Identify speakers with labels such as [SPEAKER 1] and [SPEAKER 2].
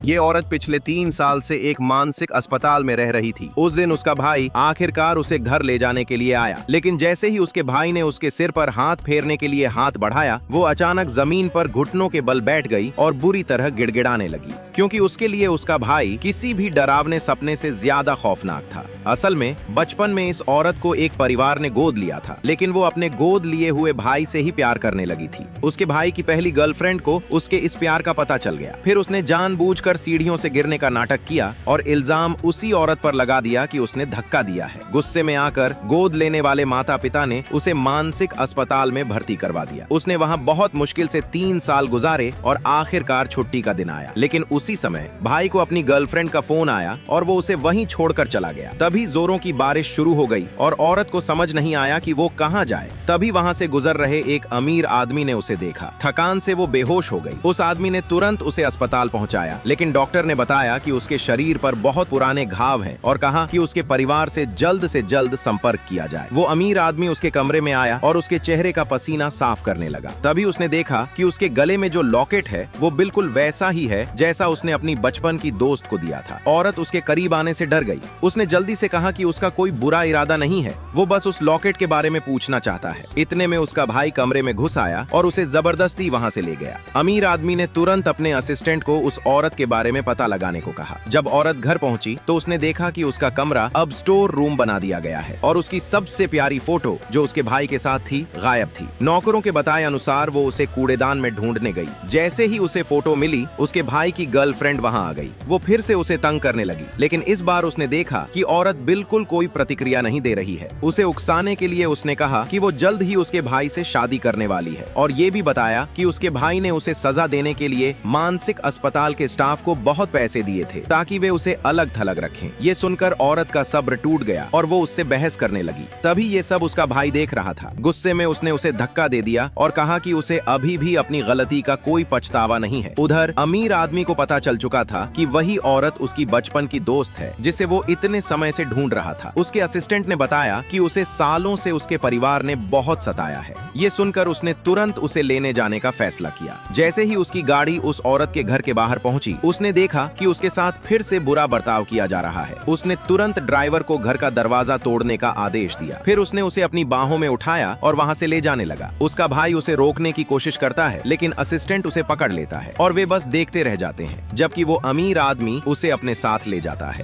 [SPEAKER 1] ये औरत पिछले 3 साल से एक मानसिक अस्पताल में रह रही थी। उस दिन उसका भाई आखिरकार उसे घर ले जाने के लिए आया, लेकिन जैसे ही उसके भाई ने उसके सिर पर हाथ फेरने के लिए हाथ बढ़ाया, वो अचानक जमीन पर घुटनों के बल बैठ गई और बुरी तरह गिड़गिड़ाने लगी, क्योंकि उसके लिए उसका भाई किसी भी डरावने सपने से ज्यादा खौफनाक था। असल में बचपन में इस औरत को एक परिवार ने गोद लिया था, लेकिन वो अपने गोद लिए हुए भाई से ही प्यार करने लगी थी। उसके भाई की पहली गर्लफ्रेंड को उसके इस प्यार का पता चल गया। फिर उसने जानबूझकर सीढ़ियों से गिरने का नाटक किया और इल्जाम उसी औरत पर लगा दिया कि उसने धक्का दिया है। गुस्से में आकर गोद लेने वाले माता पिता ने उसे मानसिक अस्पताल में भर्ती करवा दिया। उसने वहां बहुत मुश्किल से 3 साल गुजारे और आखिरकार छुट्टी का दिन आया। लेकिन उसी समय भाई को अपनी गर्लफ्रेंड का फोन आया और वो उसे वहीं छोड़कर चला गया। तभी जोरों की बारिश शुरू हो गई और औरत को समझ नहीं आया कि वो कहां जाए। तभी वहां से गुजर रहे एक अमीर आदमी ने उसे देखा। थकान से वो बेहोश हो गई। उस आदमी ने तुरंत उसे अस्पताल पहुंचाया, लेकिन डॉक्टर ने बताया कि उसके शरीर पर बहुत पुराने घाव हैं और कहा कि उसके परिवार से जल्द संपर्क किया जाए। वो अमीर आदमी उसके कमरे में आया और उसके चेहरे का पसीना साफ करने लगा। तभी उसने देखा कि उसके गले में जो लॉकेट है वो बिल्कुल वैसा ही है जैसा उसने अपनी बचपन की दोस्त को दिया था। औरत उसके करीब आने से डर गई। उसने जल्दी से कहा कि उसका कोई बुरा इरादा नहीं है, वो बस उस लॉकेट के बारे में पूछना चाहता है। इतने में उसका भाई कमरे में घुस आया और उसे जबरदस्ती वहां से ले गया। अमीर आदमी ने तुरंत अपने असिस्टेंट को उस औरत के बारे में पता लगाने को कहा। जब औरत घर पहुंची तो उसने देखा कि उसका कमरा अब स्टोर रूम बना दिया गया है और उसकी सबसे प्यारी फोटो जो उसके भाई के साथ थी गायब थी। नौकरों के बताए अनुसार वो उसे कूड़ेदान में ढूंढने गई। जैसे ही उसे फोटो मिली, उसके भाई की गर्लफ्रेंड वहां आ गई। वो फिर से उसे तंग करने लगी, लेकिन इस बार उसने देखा कि औरत बिल्कुल कोई प्रतिक्रिया नहीं दे रही है। उसे उकसाने के लिए उसने कहा कि वो जल्द ही उसके भाई से शादी करने वाली है और ये भी बताया कि उसके भाई ने उसे सजा देने के लिए मानसिक अस्पताल के स्टाफ को बहुत पैसे दिए थे ताकि वे उसे अलग थलग रखें। ये सुनकर औरत का सब्र टूट गया और वो उससे बहस करने लगी। तभी ये सब उसका भाई देख रहा था। गुस्से में उसने उसे धक्का दे दिया और कहा कि उसे अभी भी अपनी गलती का कोई पछतावा नहीं है। उधर अमीर आदमी को पता चल चुका था कि वही औरत उसकी बचपन की दोस्त है जिसे वो इतने समय से ढूंढ रहा था। उसके असिस्टेंट ने बताया कि उसे सालों से उसके परिवार ने बहुत सताया है। ये सुनकर उसने तुरंत उसे लेने जाने का फैसला किया। जैसे ही उसकी गाड़ी उस औरत के घर के बाहर पहुंची, उसने देखा कि उसके साथ फिर से बुरा बर्ताव किया जा रहा है। उसने तुरंत ड्राइवर को घर का दरवाजा तोड़ने का आदेश दिया। फिर उसने उसे अपनी बाहों में उठाया और वहां से ले जाने लगा। उसका भाई उसे रोकने की कोशिश करता है, लेकिन असिस्टेंट उसे पकड़ लेता है और वे बस देखते रह जाते हैं, जबकि वो अमीर आदमी उसे अपने साथ ले जाता है।